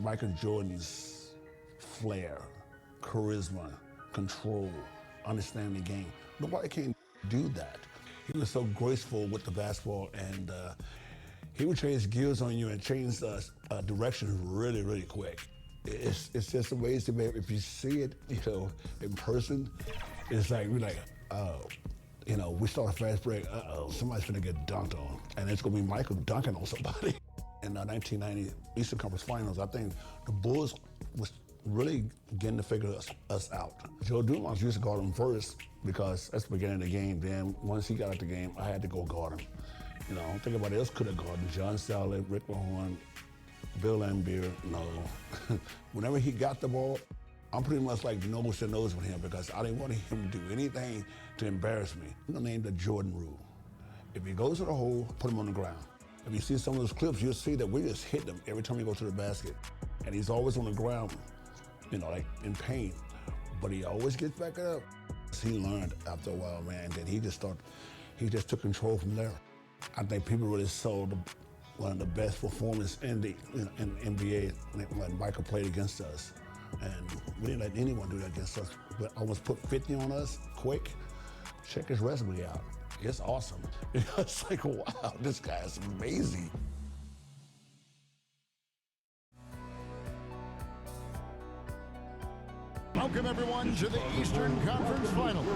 Michael Jordan's flair, charisma, control, understanding the game. Nobody can do that. He was so graceful with the basketball, and he would change gears on you and change direction really, really quick. It's just amazing, man. If you see it, in person, it's like we're like, oh, we start a fast break. Somebody's gonna get dunked on, and it's gonna be Michael dunking on somebody. In the 1990 Eastern Conference Finals, I think the Bulls was really getting to figure us out. Joe Dumars used to guard him first because that's the beginning of the game. Then once he got out the game, I had to go guard him. I don't think anybody else could have guarded him. John Salley, Rick Mahorn, Bill Laimbeer, no. Whenever he got the ball, I'm pretty much like nose to nose with him because I didn't want him to do anything to embarrass me. I'm gonna name the Jordan rule. If he goes to the hole, put him on the ground. If you see some of those clips, you'll see that we just hit him every time we go to the basket. And he's always on the ground, like in pain. But he always gets back up. He learned after a while, man, that he just took control from there. I think people really saw one of the best performances in the NBA when Michael played against us. And we didn't let anyone do that against us. But almost put 50 on us quick. Check his resume out. It's awesome. It's like, wow, this guy is amazing. Welcome, everyone, to the Eastern Conference Finals.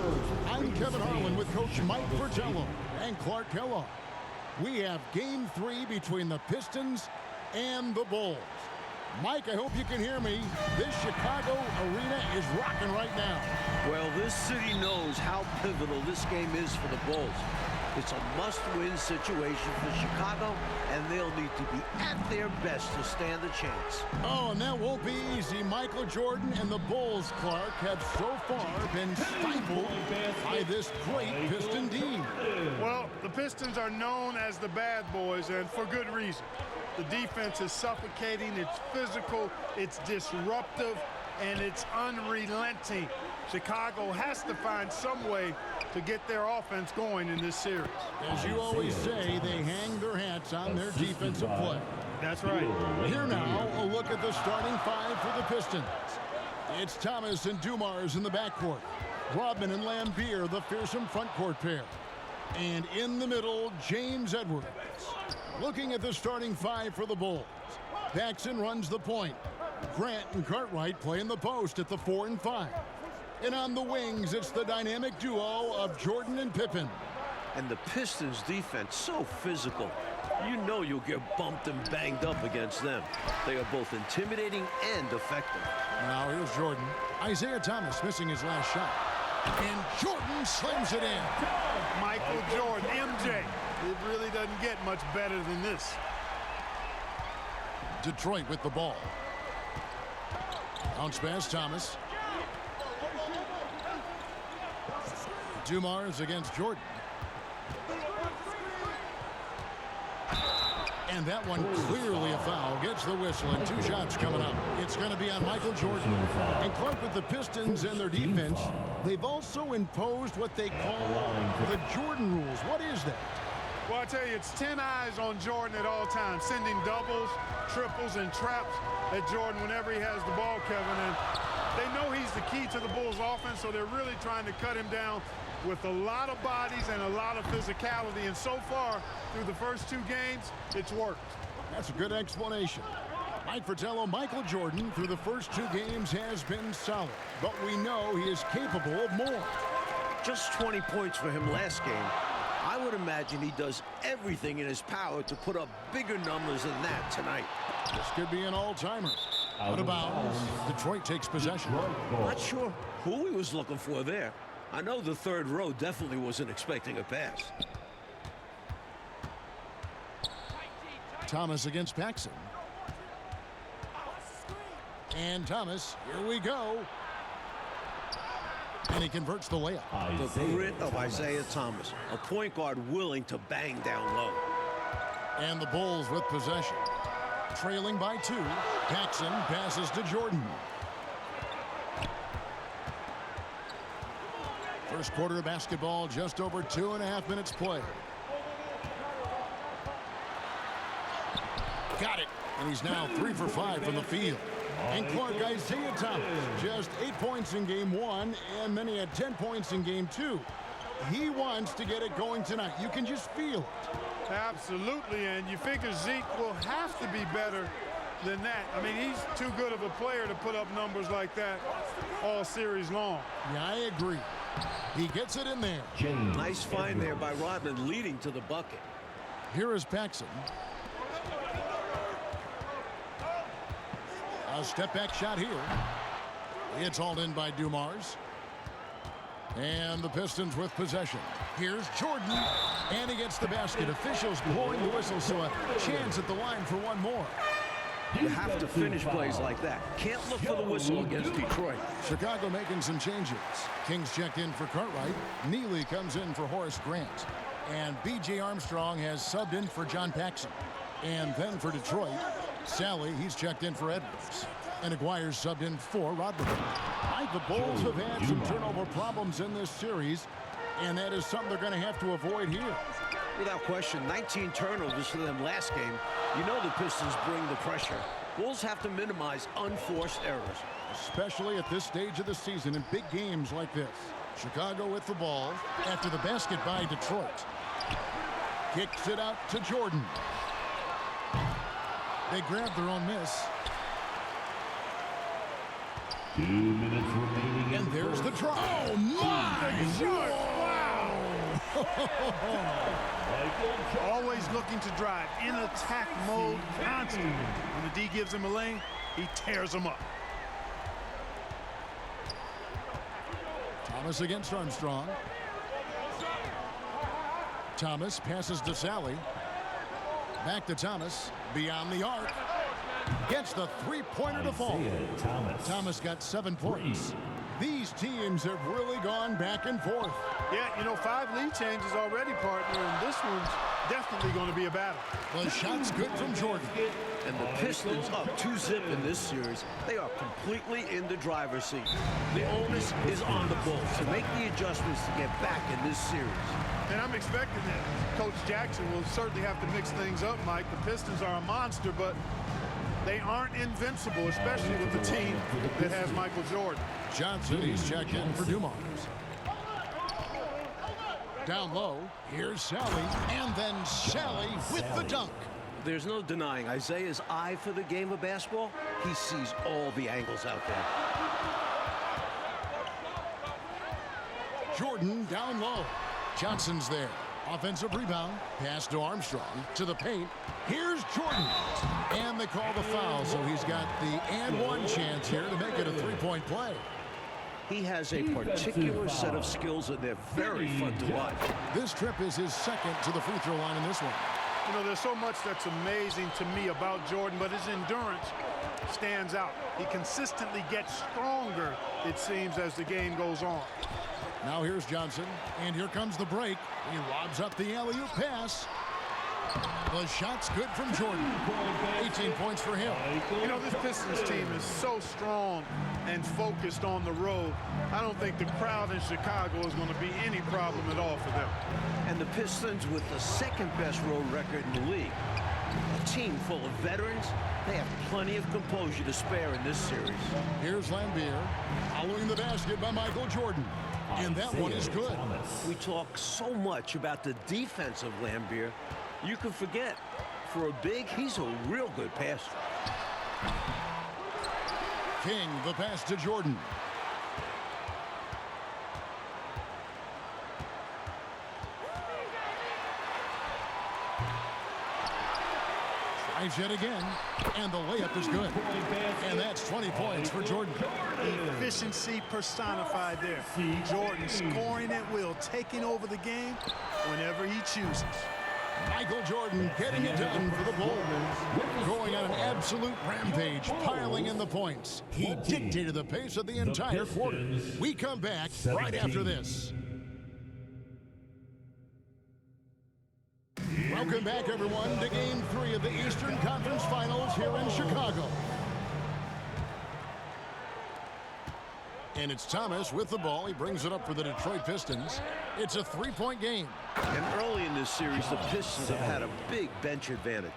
I'm Kevin Harlan with Coach Mike Fratello and Clark Kellogg. We have Game 3 between the Pistons and the Bulls. Mike, I hope you can hear me. This Chicago arena is rocking right now. Well, this city knows how pivotal this game is for the Bulls. It's a must-win situation for Chicago, and they'll need to be at their best to stand a chance. Oh, and that won't be easy. Michael Jordan and the Bulls, Clark, have so far been stifled by this great Piston team. Well, the Pistons are known as the bad boys, and for good reason. The defense is suffocating, it's physical, it's disruptive, and it's unrelenting. Chicago has to find some way to get their offense going in this series. As you always say, they hang their hats on their defensive play. That's right. Here now, a look at the starting five for the Pistons. It's Thomas and Dumars in the backcourt. Rodman and Laimbeer, the fearsome front court pair. And in the middle, James Edwards. Looking at the starting five for the Bulls. Paxson runs the point. Grant and Cartwright play in the post at the 4 and 5. And on the wings, it's the dynamic duo of Jordan and Pippen. And the Pistons defense, so physical. You know you'll get bumped and banged up against them. They are both intimidating and effective. Now here's Jordan. Isaiah Thomas missing his last shot. And Jordan slams it in. Michael Jordan, MJ. It really doesn't get much better than this. Detroit with the ball. Bounce pass, Thomas. Dumars against Jordan. And that one clearly a foul. Gets the whistle and 2 shots coming up. It's going to be on Michael Jordan. And Clark, with the Pistons and their defense, they've also imposed what they call the Jordan rules. What is that? Well, I tell you, it's 10 eyes on Jordan at all times, sending doubles, triples, and traps at Jordan whenever he has the ball, Kevin. And they know he's the key to the Bulls' offense, so they're really trying to cut him down with a lot of bodies and a lot of physicality. And so far, through the first 2 games, it's worked. That's a good explanation. Mike Fratello, Michael Jordan, through the first 2 games has been solid. But we know he is capable of more. Just 20 points for him last game. I would imagine he does everything in his power to put up bigger numbers than that tonight. This could be an all-timer. Out of bounds. Detroit takes possession. Not sure who he was looking for there. I know the third row definitely wasn't expecting a pass. Thomas against Paxson. And Thomas, here we go. And he converts the layup. The grit of Isaiah Thomas, a point guard willing to bang down low. And the Bulls with possession. Trailing by 2. Paxson passes to Jordan. First quarter of basketball, just over 2.5 minutes played. Got it. And he's now 3 for 5 from the field. And Clark, Isaiah Thomas, just 8 points in game 1, and then he had 10 points in game 2. He wants to get it going tonight. You can just feel it. Absolutely, and you figure Zeke will have to be better than that. I mean, he's too good of a player to put up numbers like that all series long. Yeah, I agree. He gets it in there. Nice find there by Rodman, leading to the bucket. Here is Paxson. A step-back shot here. It's hauled in by Dumars. And the Pistons with possession. Here's Jordan. And he gets the basket. Officials blowing the whistle, so a chance at the line for one more. You have to finish plays like that. Can't look for the whistle against Detroit. Chicago making some changes. Kings checked in for Cartwright. Neely comes in for Horace Grant. And B.J. Armstrong has subbed in for John Paxson. And then for Detroit, Sally, he's checked in for Edwards. And Aguirre's subbed in for Rodman. The Bulls have had some turnover problems in this series, and that is something they're going to have to avoid here. Without question, 19 turnovers for them last game. You know the Pistons bring the pressure. Bulls have to minimize unforced errors. Especially at this stage of the season in big games like this. Chicago with the ball after the basket by Detroit. Kicks it out to Jordan. They grab their own miss. 2 minutes remaining. And there's the draw. Oh, my Wow. Always looking to drive in attack mode constantly. When the D gives him a lane, he tears him up. Thomas against Armstrong. Thomas passes to Sally. Back to Thomas. Beyond the arc. Gets the three-pointer to fall. Thomas got 7 points. These teams have really gone back and forth. Yeah, you know, 5 lead changes already, partner, and this one's definitely going to be a battle. The shot's good from Jordan. And the Pistons up 2-zip in this series. They are completely in the driver's seat. The onus is on the Bulls to make the adjustments to get back in this series. And I'm expecting that Coach Jackson will certainly have to mix things up, Mike. The Pistons are a monster, but they aren't invincible, especially with the team that has Michael Jordan. Johnson, he's checked in for Dumars. Down low, here's Sally, and then Sally with the dunk. There's no denying Isaiah's eye for the game of basketball. He sees all the angles out there. Jordan down low. Johnson's there. Offensive rebound. Pass to Armstrong. To the paint. Here's Jordan. And they call the foul, so he's got the and one chance here to make it a three-point play. He has a particular set of skills, and they're very fun to watch. This trip is his second to the free throw line in this one. You know, there's so much that's amazing to me about Jordan, but his endurance stands out. He consistently gets stronger, it seems, as the game goes on. Now here's Johnson, and here comes the break. He lobs up the alley-oop pass. The shot's good from Jordan. 18 points for him. You know, this Pistons team is so strong and focused on the road. I don't think the crowd in Chicago is going to be any problem at all for them. And the Pistons with the second-best road record in the league. A team full of veterans. They have plenty of composure to spare in this series. Here's Lambier, following the basket by Michael Jordan. And that one is good. We talk so much about the defense of Lambier. You can forget, for a big, he's a real good passer. King, the pass to Jordan. Tries yet again, and the layup is good. And that's 20 points for Jordan. Efficiency personified there. Jordan scoring at will, taking over the game whenever he chooses. Michael Jordan getting it done for the Bulls. Going on an absolute rampage, piling in the points. He dictated the pace of the entire quarter. We come back right after this. Welcome back, everyone, to Game 3 of the Eastern Conference Finals here in Chicago. And it's Thomas with the ball. He brings it up for the Detroit Pistons. It's a three-point game. And early in this series, the Pistons have had a big bench advantage.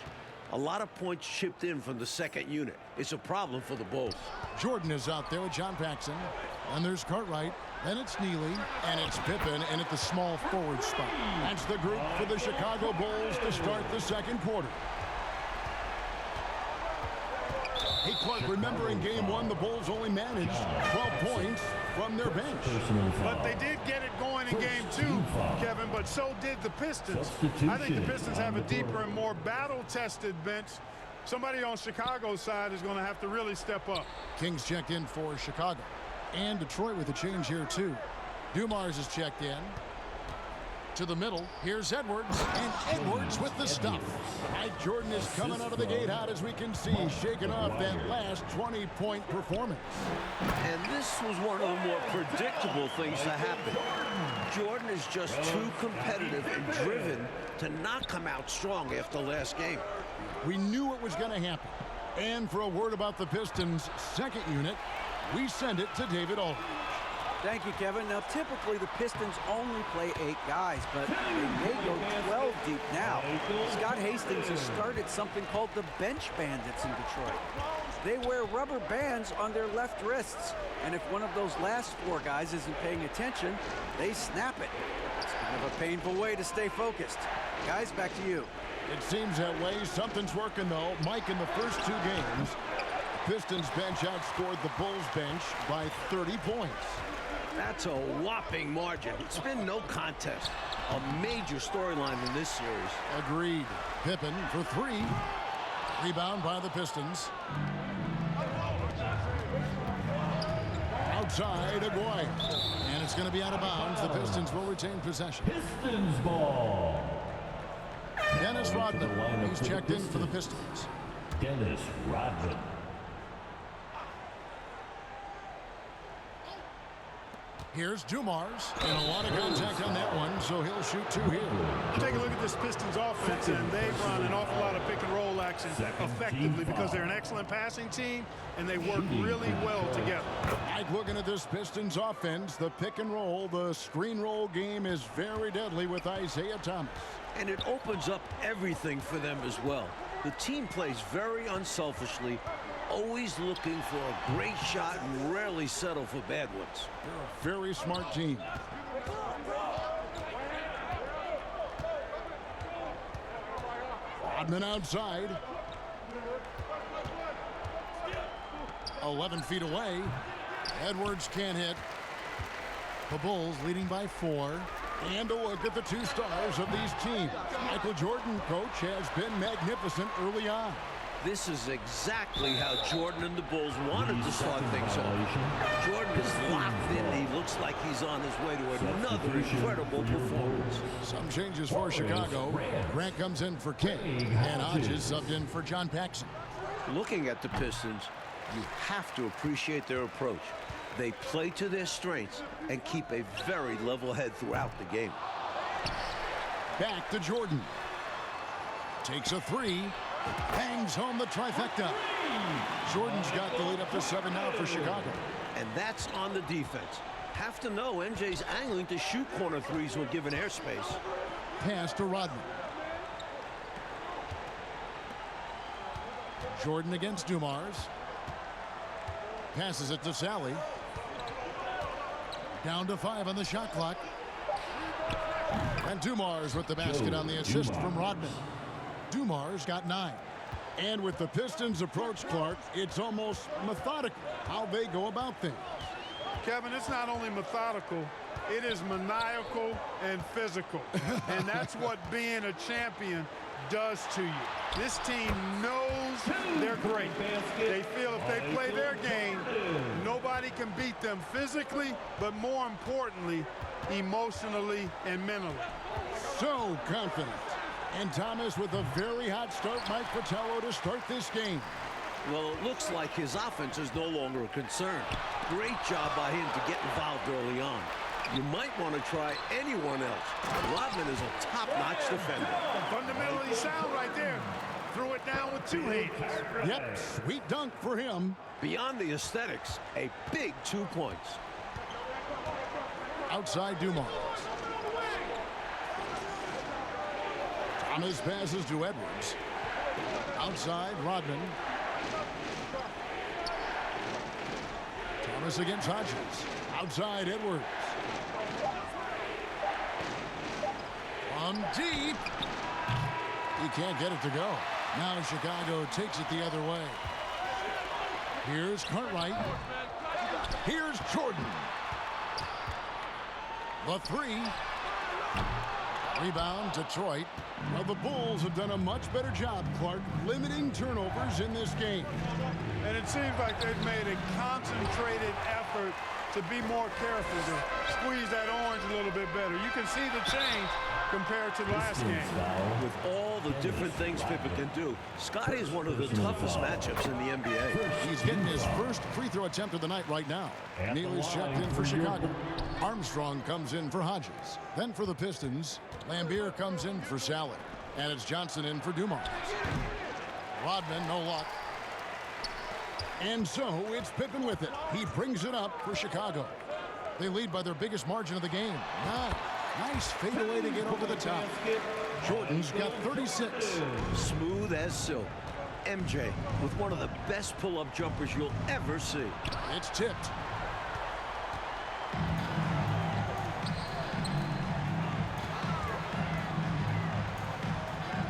A lot of points chipped in from the second unit. It's a problem for the Bulls. Jordan is out there with John Paxson. And there's Cartwright. Then it's Neely. And it's Pippen in at the small forward spot. That's the group for the Chicago Bulls to start the second quarter. Hey, Clark, remember in game one, the Bulls only managed 12 points from their bench. But they did get it going in game two, Kevin, but so did the Pistons. I think the Pistons have a deeper and more battle-tested bench. Somebody on Chicago's side is going to have to really step up. Kings checked in for Chicago. And Detroit with a change here, too. Dumars is checked in. To the middle, here's Edwards, and Edwards with the stuff. Mike Jordan is coming out of the gate hot, as we can see, shaking off that last 20-point performance. And this was one of the more predictable things to happen. Jordan is just too competitive and driven to not come out strong after last game. We knew it was going to happen. And for a word about the Pistons' second unit, we send it to David Aldridge. Thank you, Kevin. Now, typically, the Pistons only play 8 guys, but they may go 12 deep now. Scott Hastings has started something called the Bench Bandits in Detroit. They wear rubber bands on their left wrists, and if one of those last 4 guys isn't paying attention, they snap it. It's kind of a painful way to stay focused. Guys, back to you. It seems that way. Something's working, though. Mike, in the first 2 games, the Pistons bench outscored the Bulls bench by 30 points. That's a whopping margin. It's been no contest. A major storyline in this series. Agreed. Pippen for 3. Rebound by the Pistons. Outside, Aguirre. And it's going to be out of bounds. The Pistons will retain possession. Pistons ball. Dennis Rodman. He's checked in for the Pistons. Dennis Rodman. Here's Dumars, and a lot of contact on that one, so he'll shoot 2 here. Take a look at this Pistons offense, and they run an awful lot of pick-and-roll action effectively because they're an excellent passing team, and they work really well together. Mike, looking at this Pistons offense, the pick-and-roll, the screen-roll game is very deadly with Isaiah Thomas. And it opens up everything for them as well. The team plays very unselfishly, always looking for a great shot and rarely settle for bad ones. They're a very smart team. Rodman outside. 11 feet away. Edwards can't hit. The Bulls leading by 4. And a look at the 2 stars of these teams. Michael Jordan, coach, has been magnificent early on. This is exactly how Jordan and the Bulls wanted to start things off. Jordan is locked in. He looks like he's on his way to another incredible performance. Some changes for Chicago. Grant comes in for King, and Hodges subbed in for John Paxson. Looking at the Pistons, you have to appreciate their approach. They play to their strengths and keep a very level head throughout the game. Back to Jordan. Takes a 3. Hangs home the trifecta. Jordan's got the lead up to 7 now for Chicago. And that's on the defense. Have to know MJ's angling to shoot corner threes when given airspace. Pass to Rodman. Jordan against Dumars. Passes it to Sally. Down to 5 on the shot clock. And Dumars with the basket on the assist from Rodman. Dumars got 9. And with the Pistons' approach, Clark, it's almost methodical how they go about things. Kevin, it's not only methodical, it is maniacal and physical. And that's what being a champion does to you. This team knows they're great. They feel if they play their game, nobody can beat them physically, but more importantly, emotionally and mentally. So confident. And Thomas with a very hot start. Mike Fratello to start this game. Well, it looks like his offense is no longer a concern. Great job by him to get involved early on. You might want to try anyone else. Rodman is a top-notch defender. Fundamentally sound right there. Threw it down with 2 hands. Yep, sweet dunk for him. Beyond the aesthetics, a big 2 points. Outside Dumars. Thomas passes to Edwards. Outside, Rodman. Thomas against Hodges. Outside, Edwards. From deep. He can't get it to go. Now Chicago takes it the other way. Here's Cartwright. Here's Jordan. The three. Rebound, Detroit. Well, the Bulls have done a much better job, Clark, limiting turnovers in this game. And it seems like they've made a concentrated effort to be more careful, to squeeze that orange a little bit better. You can see the change compared to the last game. With all the different things Pippen can do, Scottie is one of the toughest matchups in the NBA. He's getting his first free throw attempt of the night right now. Neal is checked in for Chicago. Armstrong comes in for Hodges. Then for the Pistons, Lambier comes in for Salad. And it's Johnson in for Dumars. Rodman, no luck. And so it's Pippen with it. He brings it up for Chicago. They lead by their biggest margin of the game. Nice fadeaway to get over the top. Jordan's got 36. Smooth as silk. MJ with one of the best pull-up jumpers you'll ever see. It's tipped.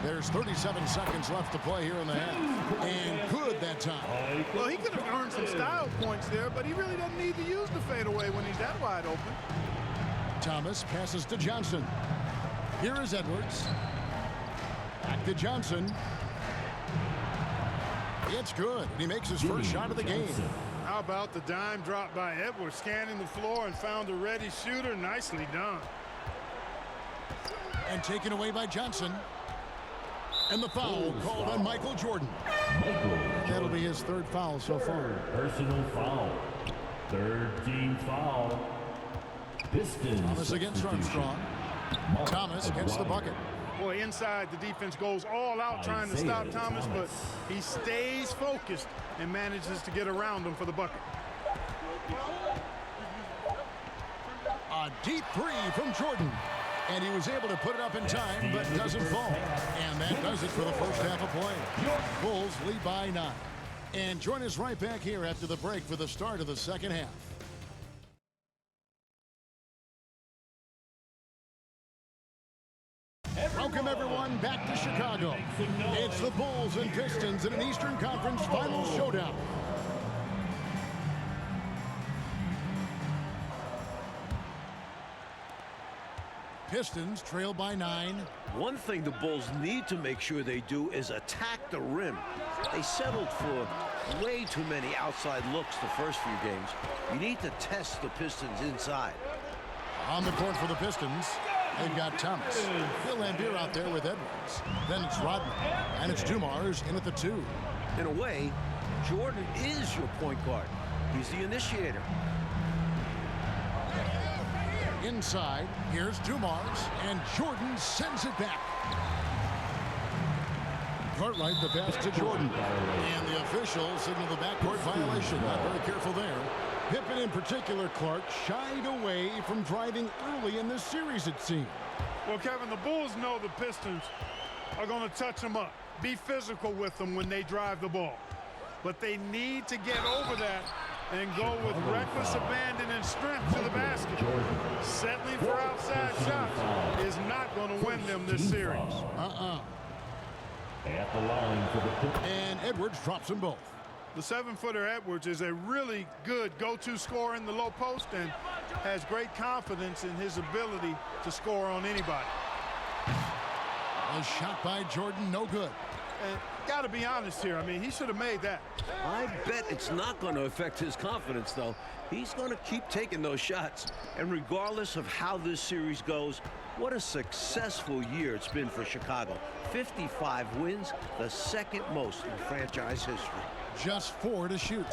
There's 37 seconds left to play here in the half. And good that time. Well, he could have earned some style points there, but he really doesn't need to use the fadeaway when he's that wide open. Thomas passes to Johnson. Here is Edwards. Back to Johnson. It's good. And he makes his first shot of the game. How about the dime drop by Edwards, scanning the floor and found a ready shooter? Nicely done. And taken away by Johnson. And the foul called on Michael Jordan. That'll be his third foul so far. Personal foul. Third team foul. Pistons. Thomas against Armstrong. Thomas gets the bucket. Boy, inside the defense goes all out trying to stop Thomas, but he stays focused and manages to get around him for the bucket. A deep three from Jordan. And he was able to put it up in time, but doesn't fall. And that does it for the first half of play. Bulls lead by 9. And join us right back here after the break for the start of the second half. Welcome, everyone, back to Chicago. It's the Bulls and Pistons in an Eastern Conference Finals showdown. Pistons trail by 9. One thing the Bulls need to make sure they do is attack the rim. They settled for way too many outside looks the first few games. You need to test the Pistons inside. On the court for the Pistons, they've got Thomas. Bill Lambier out there with Edwards. Then it's Rodman. And it's Dumars in at the 2. In a way, Jordan is your point guard. He's the initiator. Inside, here's Dumars, and Jordan sends it back. Cartwright the pass to Jordan. And the officials signal the backcourt violation. Not very careful there. Pippen in particular, Clark, shied away from driving early in this series, it seemed. Well, Kevin, the Bulls know the Pistons are going to touch them up, be physical with them when they drive the ball. But they need to get over that and go with reckless abandon and strength to the basket. Settling for outside shots is not going to win them this series. At the line for the And Edwards drops them both. The 7-footer Edwards is a really good go-to scorer in the low post and has great confidence in his ability to score on anybody. A shot by Jordan, no good. And got to be honest here, I mean, he should have made that. I bet it's not going to affect his confidence, though. He's going to keep taking those shots. And regardless of how this series goes, what a successful year it's been for Chicago. 55 wins, the second most in franchise history. Just 4 to shoot.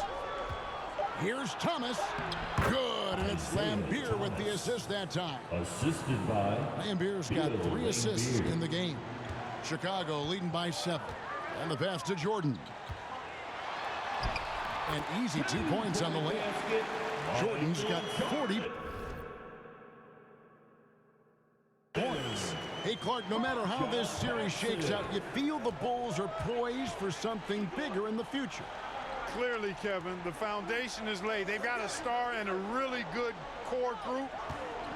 Here's Thomas. Good, and it's Lambier with the assist that time. assisted by Lambier's got 3 assists in the game. Chicago leading by 7. And the pass to Jordan. An easy 2 points on the layup. Jordan's got 40 points. Hey, Clark, no matter how this series shakes out, you feel the Bulls are poised for something bigger in the future. Clearly, Kevin, the foundation is laid. They've got a star and a really good core group.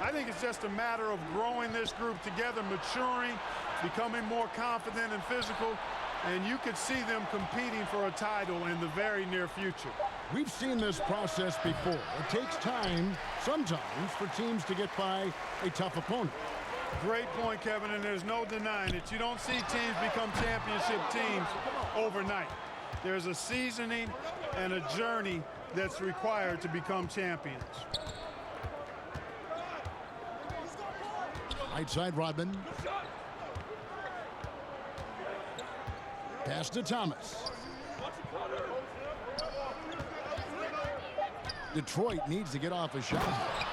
I think it's just a matter of growing this group together, maturing, becoming more confident and physical, and you could see them competing for a title in the very near future. We've seen this process before. It takes time, sometimes, for teams to get by a tough opponent. Great point, Kevin, and there's no denying it. You don't see teams become championship teams overnight. There's a seasoning and a journey that's required to become champions. Right side, Rodman. Pass to Thomas. Detroit needs to get off a shot.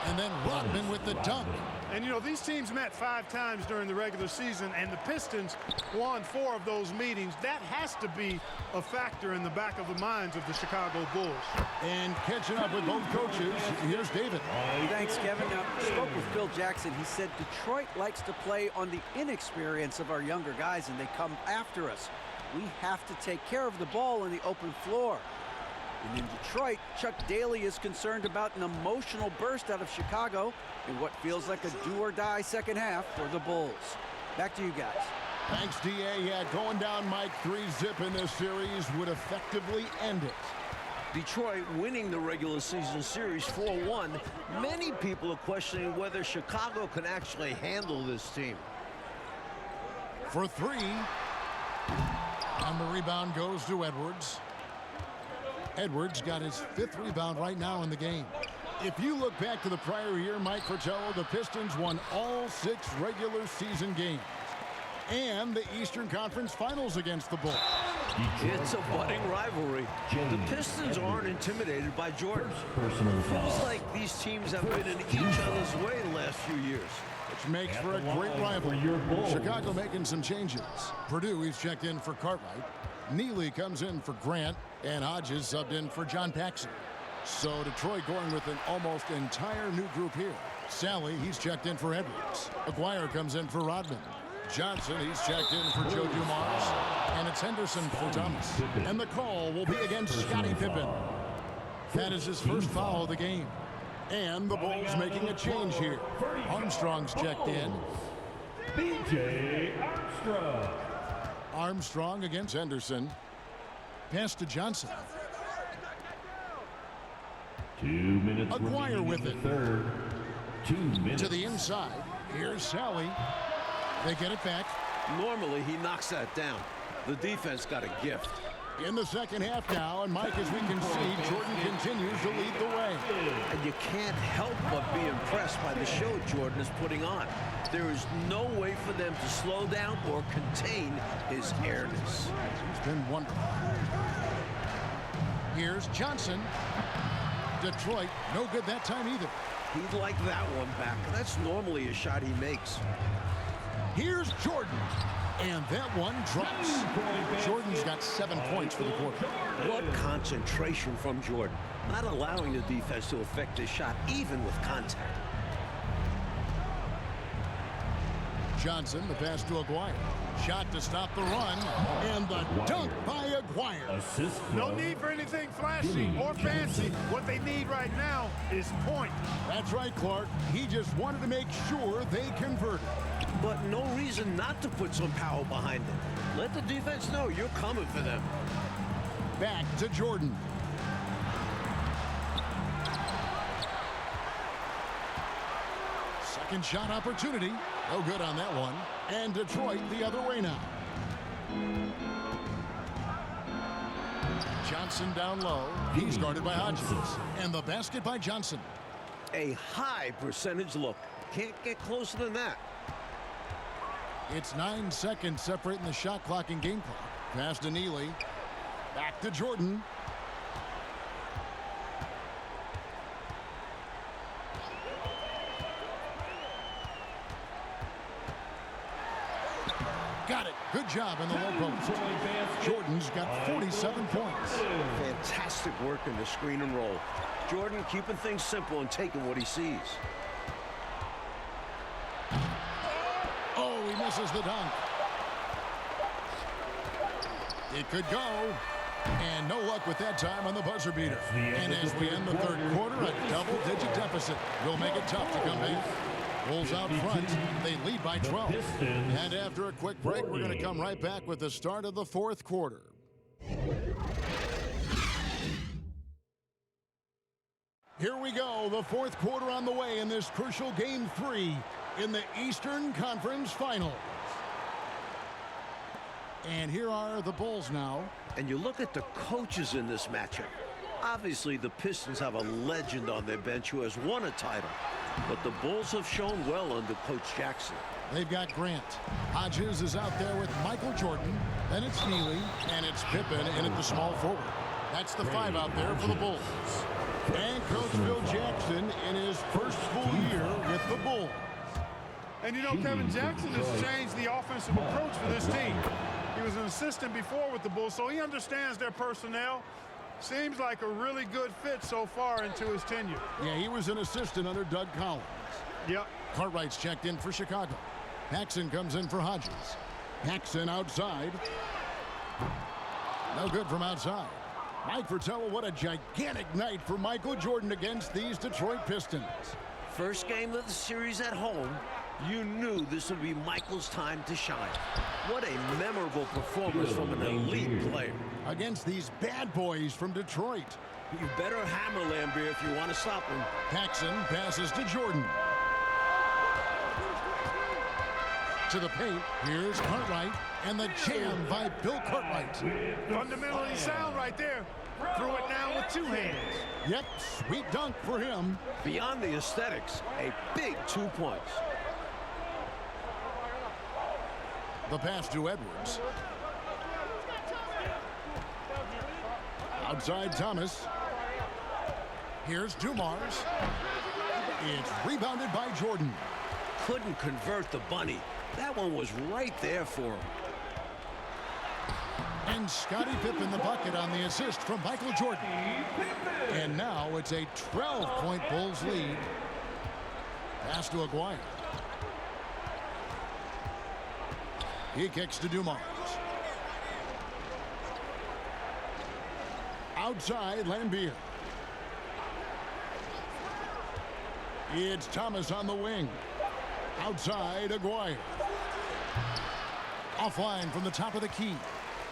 And then Rodman with the dunk. And, you know, these teams met 5 times during the regular season, and the Pistons won 4 of those meetings. That has to be a factor in the back of the minds of the Chicago Bulls. And catching up with both coaches, here's David. Thanks, Kevin. Now, I spoke with Phil Jackson. He said Detroit likes to play on the inexperience of our younger guys, and they come after us. We have to take care of the ball on the open floor. And in Detroit, Chuck Daly is concerned about an emotional burst out of Chicago in what feels like a do-or-die second half for the Bulls. Back to you guys. Thanks, D.A. Yeah, going down, Mike, 3-zip in this series would effectively end it. Detroit winning the regular season series 4-1. Many people are questioning whether Chicago can actually handle this team. For 3. And the rebound goes to Edwards. Edwards got his 5th rebound right now in the game. If you look back to the prior year, Mike Fratello, the Pistons won all 6 regular season games and the Eastern Conference Finals against the Bulls. It's a budding rivalry. The Pistons aren't intimidated by Jordan. Personal Feels foul. like these teams have been in each other's way the last few years. Which makes At for a the great line rival. for your Bulls. Chicago making some changes. Purdue, he's checked in for Cartwright. Neely comes in for Grant, and Hodges subbed in for John Paxson. So Detroit going with an almost entire new group here. Sally, he's checked in for Edwards. Aguirre comes in for Rodman. Johnson, he's checked in for Joe Dumars. And it's Henderson for Thomas. And the call will be against Scottie Pippen. That is his first foul of the game. And the Bulls making a change here. Armstrong's checked in. B.J. Armstrong. Armstrong against Henderson. Pass to Johnson. 2 minutes Aguirre remaining with in it. the third. 2 minutes. To the inside. Here's Sally. They get it back. Normally, he knocks that down. The defense got a gift. In the second half now, and Mike, as we can see, Jordan continues to lead the way. And you can't help but be impressed by the show Jordan is putting on. There is no way for them to slow down or contain his airness. He's been wonderful. Here's Johnson. Detroit, no good that time either. He'd like that one back. That's normally a shot he makes. Here's Jordan. And that one drops. Jordan's got 7 points for the quarter. What concentration from Jordan. Not allowing the defense to affect his shot, even with contact. Johnson, the pass to Aguirre. Shot to stop the run. And the dunk by Aguirre. Assist No from need for anything flashy or fancy. What they need right now is point. That's right, Clark. He just wanted to make sure they converted. But no reason not to put some power behind it. Let the defense know you're coming for them. Back to Jordan. Second shot opportunity. No good on that one. And Detroit the other way now. Johnson down low. He's guarded by Hodges. And the basket by Johnson. A high percentage look. Can't get closer than that. It's 9 seconds separating the shot clock and game clock. Pass to Neely. Back to Jordan. Got it. Good job in the low post. Jordan's got 47 points. Fantastic work in the screen and roll. Jordan keeping things simple and taking what he sees. Oh, he misses the dunk. It could go. And no luck with that time on the buzzer beater. And as we end the third quarter, a double-digit deficit will make it tough to come back. Bulls out front. They lead by 12. And after a quick break, we're going to come right back with the start of the fourth quarter. Here we go, the fourth quarter on the way in this crucial Game 3 in the Eastern Conference Finals. And here are the Bulls now. And you look at the coaches in this matchup. Obviously, the Pistons have a legend on their bench who has won a title. But the Bulls have shown well under Coach Jackson. They've got Grant. Hodges is out there with Michael Jordan. Then it's Neely, and it's Pippen in at the small forward. That's the 5 out there for the Bulls. And Coach Phil Jackson in his first full year with the Bulls. And you know, Kevin Jackson has changed the offensive approach for this team. He was an assistant before with the Bulls, so he understands their personnel. Seems like a really good fit so far into his tenure. Yeah, he was an assistant under Doug Collins. Yep. Cartwright's checked in for Chicago. Paxson comes in for Hodges. Paxson outside. No good from outside. Mike Fratello, what a gigantic night for Michael Jordan against these Detroit Pistons. First game of the series at home, you knew this would be Michael's time to shine. What a memorable performance from an elite player. Against these bad boys from Detroit. You better hammer Lambier if you want to stop him. Paxson passes to Jordan. To the paint, here's Cartwright, and the jam by Bill Cartwright. Fundamentally sound right there. Threw it down with 2 hands. Yep, sweet dunk for him. Beyond the aesthetics, a big 2 points. The pass to Edwards. Outside Thomas. Here's Dumars. It's rebounded by Jordan. Couldn't convert the bunny. That one was right there for him. And Scottie Pippen the bucket on the assist from Michael Jordan. And now it's a 12-point Bulls lead. Pass to Aguirre. He kicks to Dumars. Outside, Lambier. It's Thomas on the wing. Outside, Aguirre. Offline from the top of the key.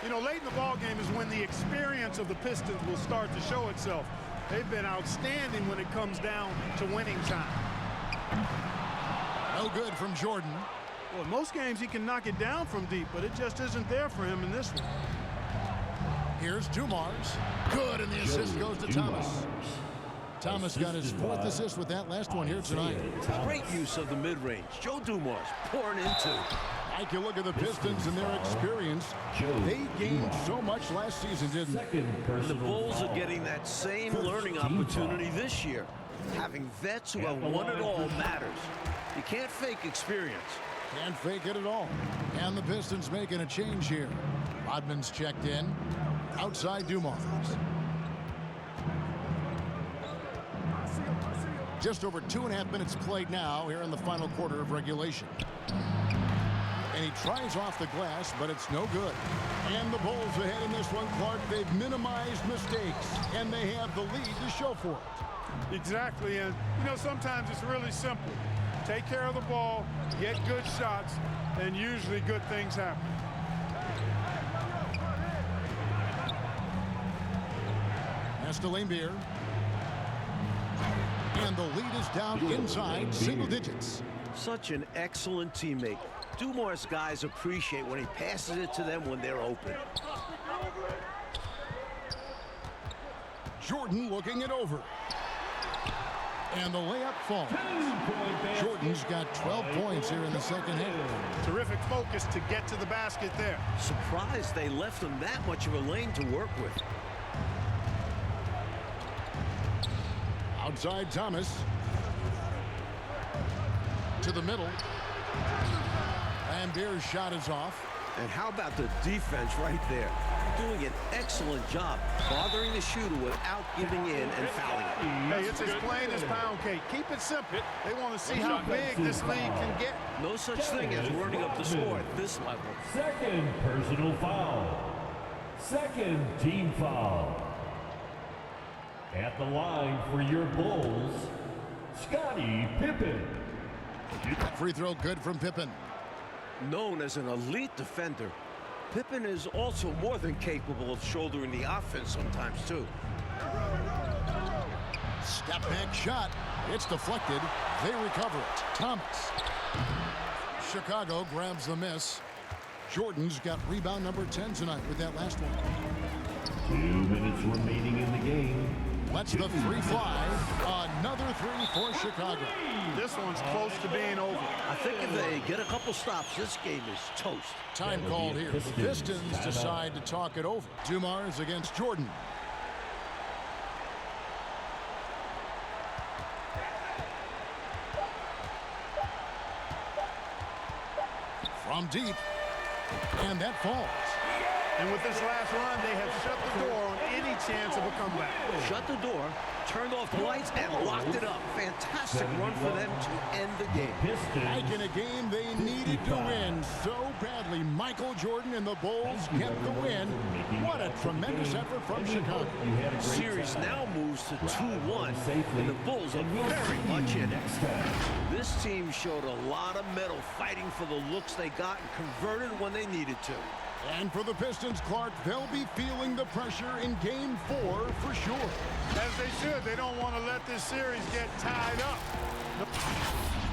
You know, late in the ball game is when the experience of the Pistons will start to show itself. They've been outstanding when it comes down to winning time. No good from Jordan. Well, in most games he can knock it down from deep, but it just isn't there for him in this one. Here's Dumars. Good, and the assist goes to Thomas. Thomas got his 4th assist with that last one here tonight. Great use of the mid-range. Joe Dumars pouring into. Mike, you look at the Pistons and their experience. They gained so much last season, didn't they? The Bulls are getting that same learning opportunity this year. Having vets who have won it all matters. You can't fake experience. Can't fake it at all. And the Pistons making a change here. Rodman's checked in. Outside Dumars. Just over 2.5 minutes played now here in the final quarter of regulation. And he tries off the glass, but it's no good. And the Bulls ahead in this one, Clark. They've minimized mistakes, and they have the lead to show for it. Exactly, and you know, sometimes it's really simple. Take care of the ball, get good shots, and usually good things happen. That's to Lambier. And the lead is down inside single digits. Such an excellent teammate. Dumars guys appreciate when he passes it to them when they're open. Jordan looking it over. And the layup falls. Jordan's got 12 points here in the second half. Terrific focus to get to the basket there. Surprised they left him that much of a lane to work with. Outside Thomas. To the middle. Lambier's shot is off. And how about the defense right there? doing an excellent job bothering the shooter without giving in and fouling him. Hey, it's as plain as pound cake. Keep it simple. They want to see how big this lead can get. No such thing as running up the score at this level. Second personal foul. Second team foul. At the line for your Bulls, Scottie Pippen. Free throw good from Pippen. Known as an elite defender, Pippen is also more than capable of shouldering the offense sometimes, too. Step back shot. It's deflected. They recover it. Thomas. Chicago grabs the miss. Jordan's got rebound number 10 tonight with that last one. 2 minutes remaining in the game. Lets the three fly. Another three for Chicago. This one's close to being over. I think if they get a couple stops, this game is toast. Time called here. The Pistons decide to talk it over. Dumars against Jordan. From deep. And that falls. And with this last run, they have shut the door on any chance of a comeback. Shut the door, turned off the lights, and locked it up. Fantastic run for them to end the game. Like in a game they needed to win so badly, Michael Jordan and the Bulls get the win. What a tremendous effort from Chicago. Series now moves to 2-1, and the Bulls are very much in it. This team showed a lot of mettle fighting for the looks they got and converted when they needed to. And for the Pistons, Clark, they'll be feeling the pressure in Game 4 for sure. As they should. They don't want to let this series get tied up.